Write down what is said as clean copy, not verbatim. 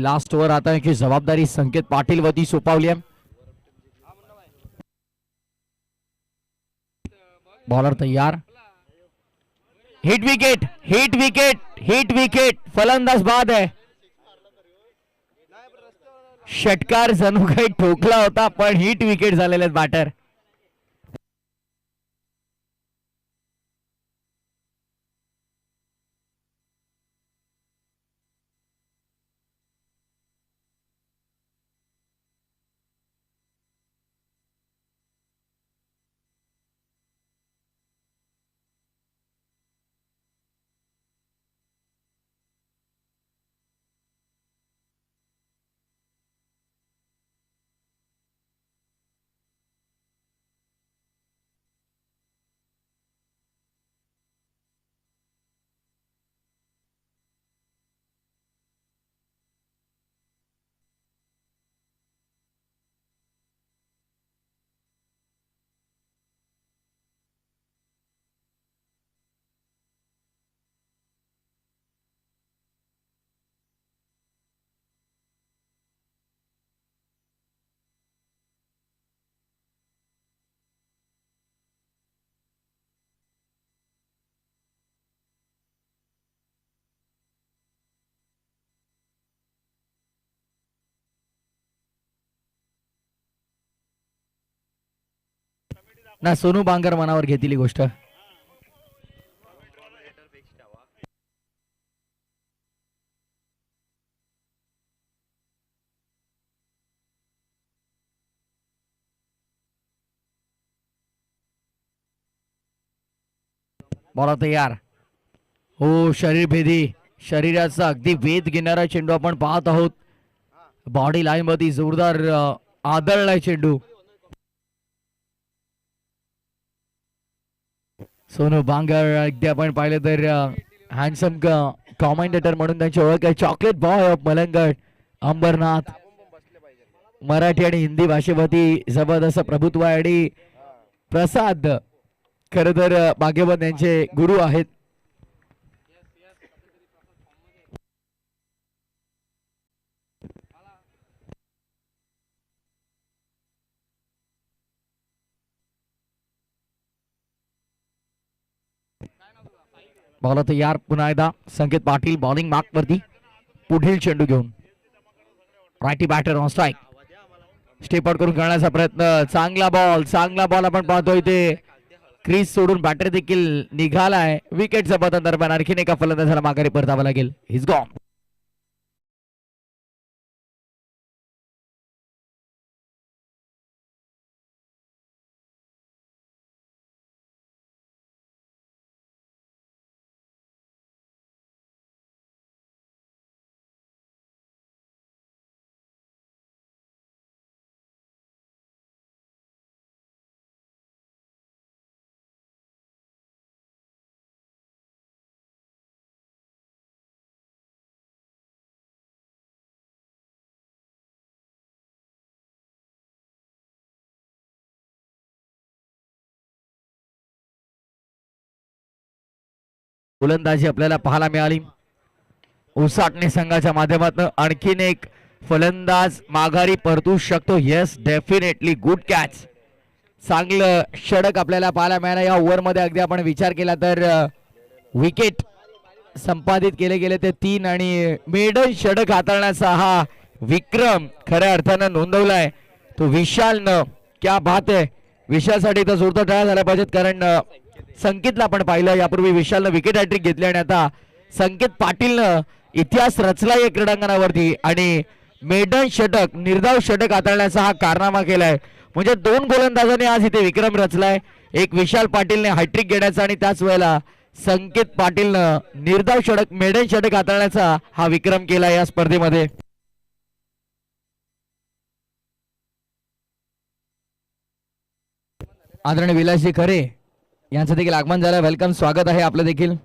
Last over आता याची जबाबदारी संकेत पाटील वरती सोपवली आहे. बॉलर तयार. Hit wicket hit wicket hit wicket. फलंदाज बाद आहे. षटकार जणू काही ठोकला होता पण हिट विकेट झालेले बॅटर. ना सोनू बांगर मनावर घेतली गोष्ट. बॉलर तयार. हो शरीरभेदी शरीराचा अगदी वेध घेणारा चेंडू आपण पाहत आहोत. बॉडी लाईन मध्ये जोरदार आदळलाय चेंडू. सोनू बांगर अगदी आपण पाहिलं तर हँडसम कॉमेंटेटर म्हणून त्यांची ओळख आहे. Chocolate boy of Malanggad Ambernath. Marathi आणि हिंदी भाषेवरती जबरदस्त प्रभुत्व आहे आणि प्रसाद खर तर भाग्यवान यांचे गुरु आहेत. बॉलर तयार. पुन्हा एकदा संकेत पाटील बॉलिंग मार्क वरती. पुढील चेंडू घेऊन righty batter on strike. Step out करून खेळण्याचा प्रयत्न. चांगला बॉल आपण पाहतोय ते क्रीज सोडून बॅटर देखील निघालाय. विकेटच्या पतन दरम्यान आणखीन एका फलंदाजाला माघारी परतावं लागेल. His gone. गोलंदाजी आपल्याला पाहायला मिळाली. उसाटणे संघाच्या माध्यमातून आणखीन एक फलंदाज माघारी परतू शकतो. Yes definitely good catch. चांगलं षटक आपल्याला पाहायला मिळालं या ओव्हर मध्ये. अगदी आपण विचार केला तर विकेट संपादित केले गेले ते 3 आणि मेडन षटक हाताळण्याचा हा विक्रम खऱ्या अर्थानं नोंदवलाय तो विशालनं. क्या बात आहे. विशालसाठी तर जोरदार टाळ्या झाल्या पाहिजेत कारण संकेतला आपण पाहिलं यापूर्वी विशालनं विकेट हॅट्रिक घेतली आणि आता संकेत पाटीलनं इतिहास रचलाय या क्रीडांगणावरती आणि मेडन षटक निर्धाव षटक हाताळण्याचा हा कारनामा केलाय. म्हणजे 2 गोलंदाजांनी आज इथे विक्रम रचलाय. एक विशाल पाटीलने हॅट्रिक घेण्याचा आणि त्याच वेळेला संकेत पाटीलनं निर्धाव षटक मेडन षटक हाताळण्याचा हा विक्रम केला या स्पर्धेमध्ये. आदरणीय विलासजी खरे यांचं देखील आगमन झालं. वेलकम स्वागत आहे आपलं देखील.